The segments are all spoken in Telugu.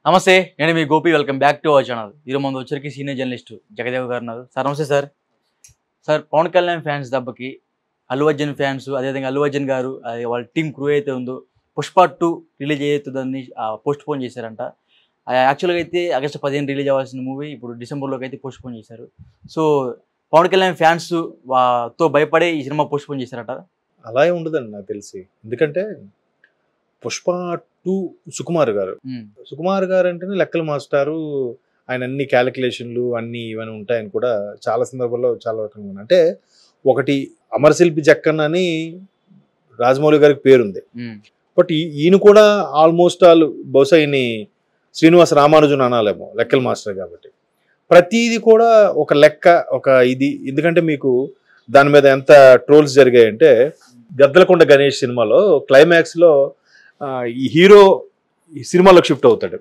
నమస్తే, నేను మీ Gopi. Welcome back to our channel. ఈరోజు ముందు వచ్చరికి సీనియర్ జర్నలిస్ట్ జగదేవ్ గారు ఉన్నారు. సార్ నమస్తే sir. Sir, Pawan Kalyan fans దెబ్బకి అల్లు అర్జున్ ఫ్యాన్స్, అదేవిధంగా అల్లు అర్జున్ గారు వాళ్ళ టీం క్రూ అయితే ఉందో పుష్ప 2 రిలీజ్ అవుతుందని పోస్ట్ పోన్ చేశారంట. యాక్చువల్గా అయితే ఆగస్టు 15 రిలీజ్ అవ్వాల్సిన మూవీ ఇప్పుడు డిసెంబర్లోకి అయితే పోస్ట్ పోన్ చేశారు. సో పవన్ కళ్యాణ్ ఫ్యాన్స్ తో భయపడే ఈ సినిమా పోస్ట్ పోన్ చేశారట. అలా ఉండదండి నాకు తెలిసి. ఎందుకంటే పుష్ప 2 సుకుమార్ గారు అంటేనే లెక్కల మాస్టారు. ఆయన అన్ని క్యాలిక్యులేషన్లు అన్ని ఇవన్నీ ఉంటాయని కూడా చాలా సందర్భాల్లో చాలా రకంగా అంటే ఒకటి అమరశిల్పి జక్కన్ అని రాజమౌళి గారికి పేరుంది. బట్ ఈయన కూడా ఆల్మోస్ట్ బహుశా ఈయన శ్రీనివాస రామానుజన్ అనాలేమో లెక్కల మాస్టర్ కాబట్టి ప్రతిది కూడా ఒక లెక్క ఒక ఇది. ఎందుకంటే మీకు దాని మీద ఎంత ట్రోల్స్ జరిగాయంటే గద్దలకొండ గణేష్ సినిమాలో క్లైమాక్స్లో ఈ హీరో ఈ సినిమాలోకి షిఫ్ట్ అవుతాడు.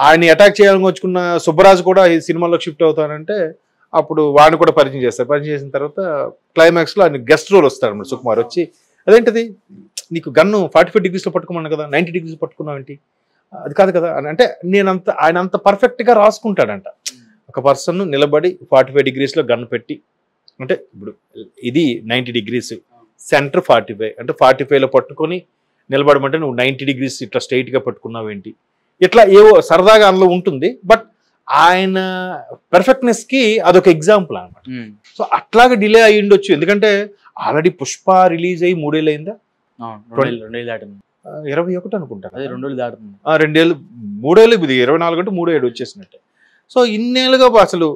ఆయన్ని అటాక్ చేయాలని వచ్చుకున్న సుబ్బరాజు కూడా ఈ సినిమాలోకి షిఫ్ట్ అవుతానంటే అప్పుడు వాడిని కూడా పరిచయం చేస్తారు. పరిచయం చేసిన తర్వాత క్లైమాక్స్లో ఆయన గెస్ట్ రోల్ వస్తాడు అన్నమాట. సుకుమార్ వచ్చి అదేంటిది నీకు గన్ను 45 degrees పట్టుకున్నాను కదా, 90 degrees పట్టుకున్నావు ఏంటి, అది కాదు కదా అని అంటే ఆయన అంత పర్ఫెక్ట్గా రాసుకుంటాడంట. ఒక పర్సన్ నిలబడి 45 degrees గన్ను పెట్టి అంటే ఇప్పుడు ఇది 90 degrees సెంటర్ 45 అంటే 45లో పట్టుకొని నిలబడమంటే నువ్వు 90 degrees ఇట్లా స్ట్రైట్గా పట్టుకున్నావు ఏంటి, ఇట్లా ఏవో సరదాగా అందులో ఉంటుంది. బట్ ఆయన పర్ఫెక్ట్నెస్కి అదొక ఎగ్జాంపుల్ అనమాట. సో అట్లాగే డిలే అయ్యి ఉండొచ్చు. ఎందుకంటే ఆల్రెడీ పుష్ప రిలీజ్ అయ్యి 3 ఏళ్ళు అయిందా, 21 అనుకుంటా, 2 ఏళ్ళు దాటుతుంది. 2 ఏళ్ళు 3 ఏళ్ళు ఇది 24 అంటే 3 ఏడు వచ్చేసినట్టే. సో ఇన్నేళ్ళుగా అసలు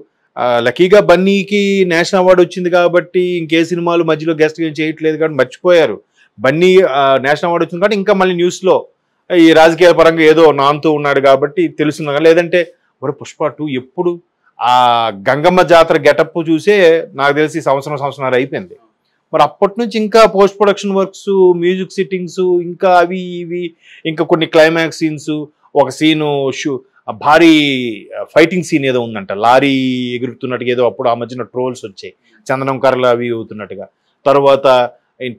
లక్కీగా బన్నీకి నేషనల్ అవార్డు వచ్చింది కాబట్టి ఇంకే సినిమాలు మధ్యలో గెస్ట్ ఏం చేయట్లేదు కాబట్టి మర్చిపోయారు. బన్నీ నేషనల్ అవార్డు వచ్చింది కాబట్టి ఇంకా మళ్ళీ న్యూస్లో ఈ రాజకీయ పరంగా ఏదో నానుతూ ఉన్నాడు కాబట్టి తెలుస్తుంది. లేదంటే మరి పుష్ప 2 ఎప్పుడు ఆ గంగమ్మ జాతర గెటప్ చూసే నాకు తెలిసి సంవత్సరం అయిపోయింది. మరి అప్పటి నుంచి ఇంకా post production works, music sittings, ఇంకా అవి ఇవి, ఇంకా కొన్ని క్లైమాక్స్ సీన్స్, ఒక సీను భారీ ఫైటింగ్ సీన్ ఏదో ఉందంట, లారీ ఎగురుతున్నట్టుగా ఏదో అప్పుడు ఆ మధ్యన ట్రోల్స్ వచ్చాయి, చందనం కర్రలు అవి అవుతున్నట్టుగా. తర్వాత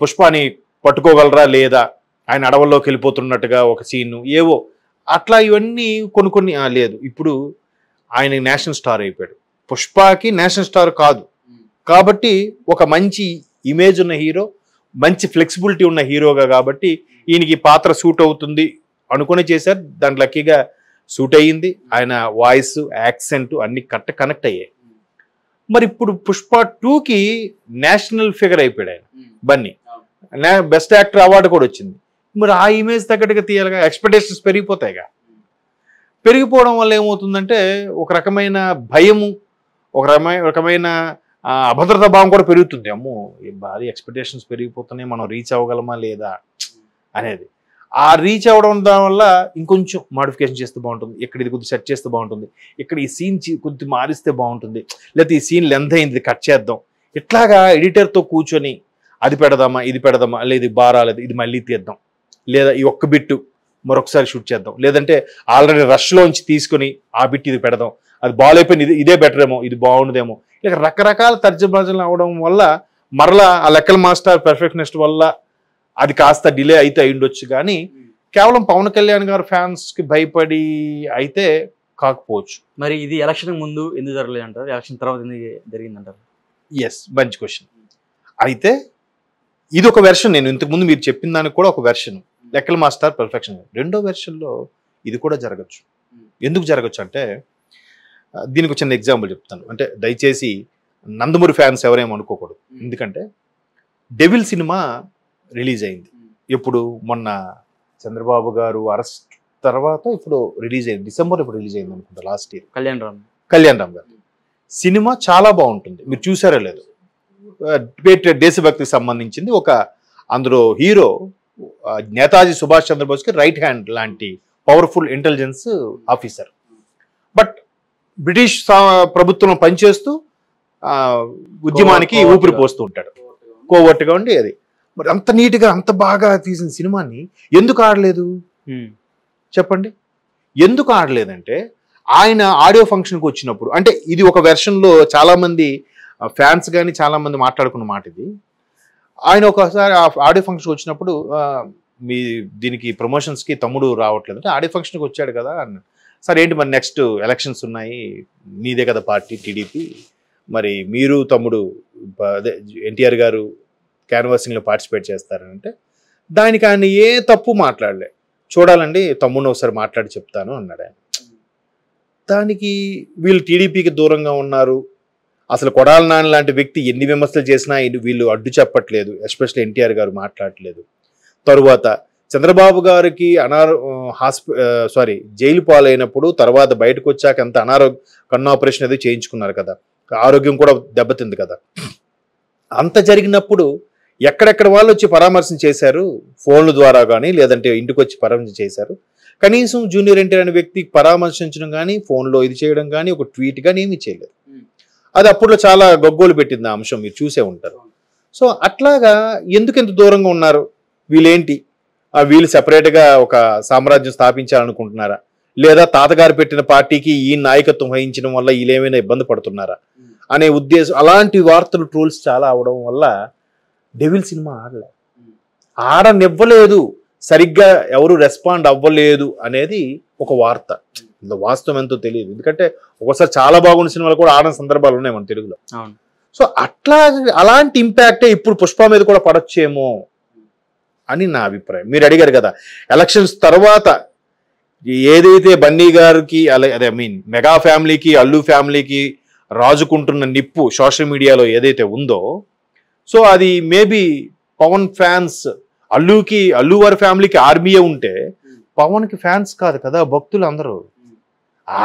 పుష్పాని పట్టుకోగలరా లేదా, ఆయన అడవుల్లోకి వెళ్ళిపోతున్నట్టుగా ఒక సీను, ఏవో అట్లా ఇవన్నీ కొన్ని లేదు. ఇప్పుడు ఆయన నేషనల్ స్టార్ అయిపోయాడు. పుష్పకి నేషనల్ స్టార్ కాదు కాబట్టి ఒక మంచి ఇమేజ్ ఉన్న హీరో, మంచి ఫ్లెక్సిబిలిటీ ఉన్న హీరోగా కాబట్టి ఈయనకి పాత్ర సూట్ అవుతుంది అనుకుని చేశారు. దాని లక్కీగా సూట్ అయ్యింది. ఆయన వాయిస్, యాక్సెంట్ అన్ని కనెక్ట్ అయ్యాయి. మరి ఇప్పుడు పుష్ప 2కి నేషనల్ ఫిగర్ అయిపోయాడు ఆయన బన్నీ. బెస్ట్ యాక్టర్ అవార్డు కూడా వచ్చింది. మరి ఆ ఇమేజ్ తగ్గట్టుగా తీయాలిగా, ఎక్స్పెక్టేషన్స్ పెరిగిపోతాయిగా. పెరిగిపోవడం వల్ల ఏమవుతుందంటే ఒక రకమైన భయము, ఒక రకమైన అభద్రతా భావం కూడా పెరుగుతుంది. అమ్మో భారీ ఎక్స్పెక్టేషన్స్ పెరిగిపోతున్నాయి, మనం రీచ్ అవ్వగలమా లేదా అనేది. ఆ రీచ్ అవ్వడం వల్ల ఇంకొంచెం మాడిఫికేషన్ చేస్తే బాగుంటుంది, ఇక్కడ ఇది కొద్దిగా సెట్ చేస్తే బాగుంటుంది, ఇక్కడ ఈ సీన్ కొద్దిగా మారిస్తే బాగుంటుంది, లేకపోతే ఈ సీన్ లెంత్ అయింది కట్ చేద్దాం, ఇట్లాగా ఎడిటర్తో కూర్చొని అది పెడదామా ఇది పెడదామా, లేదు ఇది బారాలేదు ఇది మళ్ళీ తీద్దాం, లేదా ఈ ఒక్క బిట్టు మరొకసారి షూట్ చేద్దాం, లేదంటే ఆల్రెడీ రష్లోంచి తీసుకొని ఆ బిట్ ఇది పెడదాం, అది బాగాలైపోయింది ఇదే బెటర్ ఏమో ఇది బాగుండదేమో, ఇక రకరకాల తర్జుమాలు అవడం వల్ల మరలా ఆ లెక్కల మాస్టర్ పర్ఫెక్ట్నెస్ వల్ల అది కాస్త డిలే అయితే అయ్యుండొచ్చు. కానీ కేవలం పవన్ కళ్యాణ్ గారు ఫ్యాన్స్కి భయపడి అయితే కాకపోవచ్చు. మరి ఇది ఎలక్షన్ ముందు ఎందుకు జరగలేదు అంటారు, ఎలక్షన్ తర్వాత ఎందుకు జరిగిందంటారు? ఎస్, మంచి క్వశ్చన్. అయితే ఇది ఒక వెర్షన్. నేను ఇంతకుముందు మీరు చెప్పిన దానికి కూడా ఒక వెర్షన్ లెక్కల మాస్టర్ పర్ఫెక్షన్. రెండో వెర్షన్లో ఇది కూడా జరగచ్చు. ఎందుకు జరగచ్చు అంటే దీనికి చిన్న ఎగ్జాంపుల్ చెప్తాను. అంటే దయచేసి నందమూరి ఫ్యాన్స్ ఎవరేమో అనుకోకూడదు. ఎందుకంటే డెవిల్ సినిమా రిలీజ్ అయింది ఎప్పుడు, మొన్న చంద్రబాబు గారు అరెస్ట్ తర్వాత ఇప్పుడు రిలీజ్ అయింది, డిసెంబర్ ఇప్పుడు రిలీజ్ అయింది అనుకుంటా, లాస్ట్ ఇయర్. కళ్యాణ్ రామ్ గారు సినిమా చాలా బాగుంటుంది, మీరు చూసారో లేదు. దేశభక్తికి సంబంధించింది. ఒక అందులో హీరో నేతాజీ సుభాష్ చంద్రబోస్కి రైట్ హ్యాండ్ లాంటి powerful intelligence officer. But British ప్రభుత్వం పనిచేస్తూ ఉద్యమానికి ఊపిరి పోస్తూ ఉంటాడు, కోవర్ట్గా ఉండి. అది మరి అంత నీట్గా అంత బాగా తీసిన సినిమాని ఎందుకు ఆడలేదు చెప్పండి? ఎందుకు ఆడలేదంటే ఆయన ఆడియో ఫంక్షన్కి వచ్చినప్పుడు, అంటే ఇది ఒక వెర్షన్లో చాలామంది ఫ్యాన్స్ కానీ చాలామంది మాట్లాడుకున్న మాట ఇది. ఆయన ఒకసారి ఆడియో ఫంక్షన్కి వచ్చినప్పుడు మీ దీనికి ప్రమోషన్స్కి తమ్ముడు రావట్లేదు అంటే ఆడియో ఫంక్షన్కి వచ్చాడు కదా అన్న. సరే ఏంటి మరి నెక్స్ట్ ఎలక్షన్స్ ఉన్నాయి, మీదే కదా పార్టీ టీడీపీ, మరి మీరు తమ్ముడు అదే ఎన్టీఆర్ గారు క్యాన్వాసింగ్లో పార్టిసిపేట్ చేస్తారంటే దానికి ఆయన ఏ తప్పు మాట్లాడలే. చూడాలండి తమ్ముడిని ఒకసారి మాట్లాడి చెప్తాను అన్నాడు ఆయన. దానికి వీళ్ళు టీడీపీకి దూరంగా ఉన్నారు, అసలు కొడాలి నాని లాంటి వ్యక్తి ఎన్ని విమర్శలు చేసినా వీళ్ళు అడ్డు చెప్పట్లేదు, ఎస్పెషల్లీ ఎన్టీఆర్ గారు మాట్లాడట్లేదు. తరువాత చంద్రబాబు గారికి జైలు పాలైనప్పుడు తర్వాత బయటకు వచ్చాక ఎంత కన్ను ఆపరేషన్ ఏదో చేయించుకున్నారు కదా, ఆరోగ్యం కూడా దెబ్బతింది కదా. అంత జరిగినప్పుడు ఎక్కడెక్కడ వాళ్ళు వచ్చి పరామర్శన చేశారు, ఫోన్ల ద్వారా కానీ లేదంటే ఇంటికి వచ్చి పరామర్శన చేశారు. కనీసం జూనియర్ ఎన్టీఆర్ అనే వ్యక్తికి పరామర్శించడం కానీ, ఫోన్లో ఇది చేయడం కానీ, ఒక ట్వీట్ కానీ ఏమీ చేయలేదు. అది అప్పుడులో చాలా గగ్గోలు పెట్టింది ఆ అంశం, మీరు చూసే ఉంటారు. సో అట్లాగా ఎందుకు ఎంత దూరంగా ఉన్నారు, వీళ్ళేంటి వీళ్ళు సెపరేట్గా ఒక సామ్రాజ్యం స్థాపించాలనుకుంటున్నారా, లేదా తాతగారు పెట్టిన పార్టీకి ఈ నాయకత్వం వహించడం వల్ల వీళ్ళేమైనా ఇబ్బంది పడుతున్నారా అనే ఉద్దేశం. అలాంటి వార్తలు ట్రోల్స్ చాలా అవడం వల్ల డెవిల్ సినిమా ఆడనివ్వలేదు, సరిగ్గా ఎవరు రెస్పాండ్ అవ్వలేదు అనేది ఒక వార్త. వాస్తవం ఎంతో తెలియదు, ఎందుకంటే ఒకసారి చాలా బాగున్న సినిమాలు కూడా ఆడని సందర్భాలు ఉన్నాయి మన తెలుగులో. సో అలాంటి ఇంపాక్టే ఇప్పుడు పుష్ప మీద కూడా పడొచ్చేమో అని నా అభిప్రాయం. మీరు అడిగారు కదా ఎలక్షన్స్ తర్వాత ఏదైతే బన్నీ గారికి అదే మెగా ఫ్యామిలీకి అల్లు ఫ్యామిలీకి రాజుకుంటున్న నిప్పు సోషల్ మీడియాలో ఏదైతే ఉందో, సో అది మేబీ పవన్ ఫ్యాన్స్, అల్లు వారి ఫ్యామిలీకి ఆర్మీయే ఉంటే పవన్కి ఫ్యాన్స్ కాదు కదా భక్తులు అందరూ.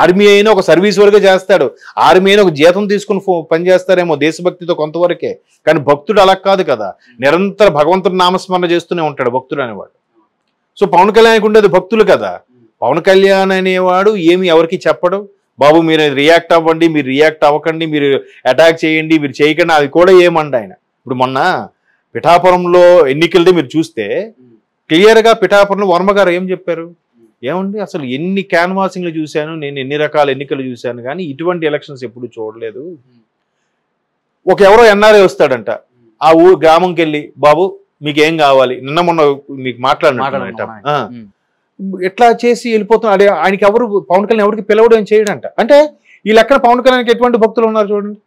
ఆర్మీ అయినా ఒక సర్వీస్ వరకే చేస్తాడు, ఆర్మీ అయినా ఒక జీతం తీసుకుని పనిచేస్తారేమో దేశభక్తితో కొంతవరకే, కానీ భక్తుడు అలా కాదు కదా, నిరంతర భగవంతుడి నామస్మరణ చేస్తూనే ఉంటాడు భక్తుడు అనేవాడు. సో పవన్ కళ్యాణ్కి ఉండేది భక్తులు కదా. పవన్ కళ్యాణ్ అనేవాడు ఏమి ఎవరికి చెప్పడు, బాబు మీరు రియాక్ట్ అవ్వండి, మీరు రియాక్ట్ అవ్వకండి, మీరు అటాక్ చేయండి, మీరు చేయకండి, అది కూడా ఏమండి ఆయన. ఇప్పుడు మొన్న పిఠాపురంలో ఎన్నికలది మీరు చూస్తే క్లియర్గా పిఠాపురంలో వర్మ గారు ఏం చెప్పారు, ఏమండి అసలు ఎన్ని క్యాన్వాసింగ్లు చూశాను నేను, ఎన్ని రకాల ఎన్నికలు చూశాను, కానీ ఇటువంటి ఎలక్షన్స్ ఎప్పుడు చూడలేదు. ఒక ఎవరో ఎన్ఆర్ఐ వస్తాడంట, ఆ గ్రామంకి వెళ్ళి బాబు మీకు ఏం కావాలి, నిన్న మొన్న మీకు మాట్లాడినట్ట ఎట్లా చేసి వెళ్ళిపోతున్నాడు. ఆయనకి ఎవరు పవన్ కళ్యాణ్ ఎవరికి పిలవడం చేయడంట. అంటే ఈ లెక్కన పవన్ కళ్యాణ్కి ఎటువంటి భక్తులు ఉన్నారు చూడండి.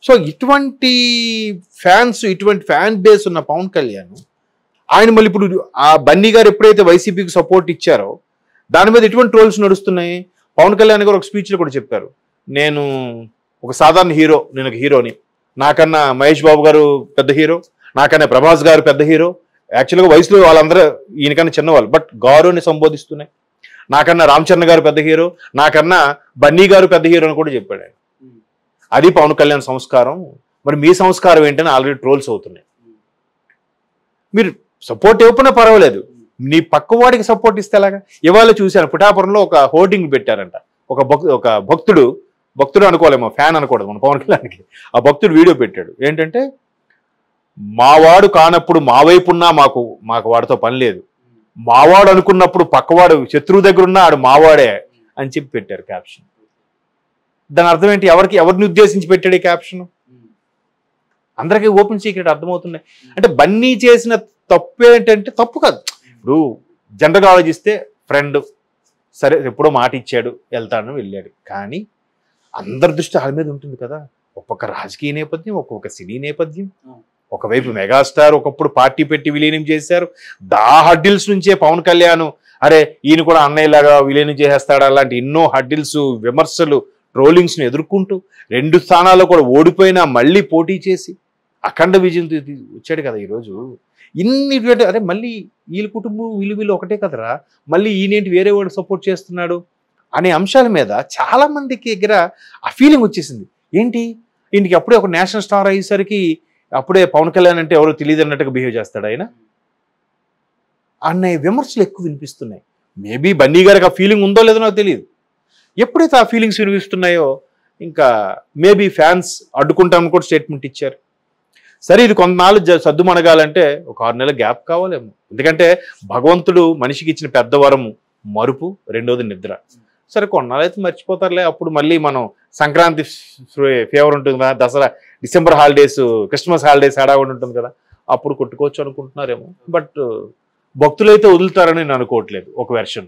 సో ఇటువంటి ఫ్యాన్స్, ఇటువంటి ఫ్యాన్ బేస్ ఉన్న పవన్ కళ్యాణ్ ఆయన మళ్ళీ ఇప్పుడు ఆ బన్నీ గారు ఎప్పుడైతే వైసీపీకి సపోర్ట్ ఇచ్చారో దాని మీద ఎటువంటి ట్రోల్స్ నడుస్తున్నాయి. పవన్ కళ్యాణ్ గారు ఒక స్పీచ్లో కూడా చెప్పారు, నేను ఒక సాధారణ హీరో, నేను ఒక హీరోని, నాకన్నా మహేష్ బాబు గారు పెద్ద హీరో, నాకన్నా ప్రభాస్ గారు పెద్ద హీరో, యాక్చువల్గా వయసులో వాళ్ళందరూ ఈయనకన్నా చిన్నవాళ్ళు బట్ గౌరవని సంబోధిస్తున్నాయి, నాకన్నా రామ్ చరణ్ గారు పెద్ద హీరో, నాకన్నా బన్నీ గారు పెద్ద హీరో అని కూడా చెప్పాడు ఆయన. అది పవన్ కళ్యాణ్ సంస్కారం. మరి మీ సంస్కారం ఏంటని ఆల్రెడీ ట్రోల్స్ అవుతున్నాయి. మీరు సపోర్ట్ ఇవ్వకపోయినా పర్వాలేదు, నీ పక్కవాడికి సపోర్ట్ ఇస్తే ఎలాగా. ఇవాళ చూశాను పిఠాపురంలో ఒక హోర్డింగ్ పెట్టారంట, ఒక భక్తుడు అనుకోలేమో, ఫ్యాన్ అనకూడదు మన పవన్ కళ్యాణ్కి. ఆ భక్తుడు వీడియో పెట్టాడు, ఏంటంటే మావాడు కానప్పుడు మా వైపు ఉన్నా మాకు వాడితో పని లేదు, మావాడు అనుకున్నప్పుడు పక్కవాడు శత్రువు దగ్గర ఉన్నా ఆడు మావాడే అని చెప్పి పెట్టారు క్యాప్షన్. దాని అర్థం ఏంటి, ఎవరిని ఉద్దేశించి పెట్టాడు ఈ క్యాప్షన్? అందరికీ ఓపెన్ సీక్రెట్ అర్థమవుతున్నాయి. అంటే బన్నీ చేసిన తప్పు ఏంటంటే, తప్పు కాదు, ఇప్పుడు జనరల్గా ఆలోచిస్తే ఫ్రెండ్ సరే ఎప్పుడో మాట ఇచ్చాడు వెళ్తాను వెళ్ళాడు, కానీ అందరి దృష్టి వాళ్ళ మీద ఉంటుంది కదా. ఒక్కొక్క రాజకీయ నేపథ్యం, ఒక్కొక్క సినీ నేపథ్యం, ఒకవైపు మెగాస్టార్ ఒకప్పుడు పార్టీ పెట్టి విలీనం చేశారు, హడ్డిల్స్ నుంచే పవన్ కళ్యాణ్ అరే ఈయన కూడా అన్నయ్యలాగా విలీనం చేసేస్తాడు అలాంటి ఎన్నో హడ్డిల్స్, విమర్శలు, ట్రోలింగ్స్ను ఎదుర్కొంటూ 2 స్థానాల్లో కూడా ఓడిపోయినా మళ్ళీ పోటీ చేసి అఖండ విజయంతో వచ్చాడు కదా ఈరోజు. ఇన్ని అరే మళ్ళీ వీళ్ళ కుటుంబం వీళ్ళు ఒకటే కదరా, మళ్ళీ ఈయనేంటి వేరే వాడు సపోర్ట్ చేస్తున్నాడు అనే అంశాల మీద చాలా మందికి దగ్గర ఆ ఫీలింగ్ వచ్చేసింది. ఏంటి ఈయనకి అప్పుడే ఒక నేషనల్ స్టార్ అయ్యేసరికి అప్పుడే పవన్ కళ్యాణ్ అంటే ఎవరో తెలియదు అన్నట్టుగా బిహేవ్ చేస్తాడు ఆయన అనే విమర్శలు ఎక్కువ వినిపిస్తున్నాయి. మేబీ బన్నీ గారికి ఆ ఫీలింగ్ ఉందో లేదో నాకు తెలియదు. ఎప్పుడైతే ఆ ఫీలింగ్స్ వినిపిస్తున్నాయో ఇంకా మేబీ ఫ్యాన్స్ అడ్డుకుంటామని కూడా స్టేట్మెంట్ ఇచ్చారు. సరే ఇది కొంతనాళ్ళు సర్దుమణగాలంటే ఒక 6 నెలల గ్యాప్ కావాలేమో, ఎందుకంటే భగవంతుడు మనిషికి ఇచ్చిన పెద్ద వరము మరుపు, రెండోది నిద్ర. సరే కొన్నాళ్ళు అయితే మర్చిపోతారులే, అప్పుడు మళ్ళీ మనం సంక్రాంతి ఫేవర్ ఉంటుంది కదా, Dasara December holidays, Christmas holidays హడావుడి ఉంటుంది కదా, అప్పుడు కొట్టుకోవచ్చు అనుకుంటున్నారేమో. బట్ భక్తులైతే వదులుతారని నేను అనుకోవట్లేదు ఒక వెర్షన్.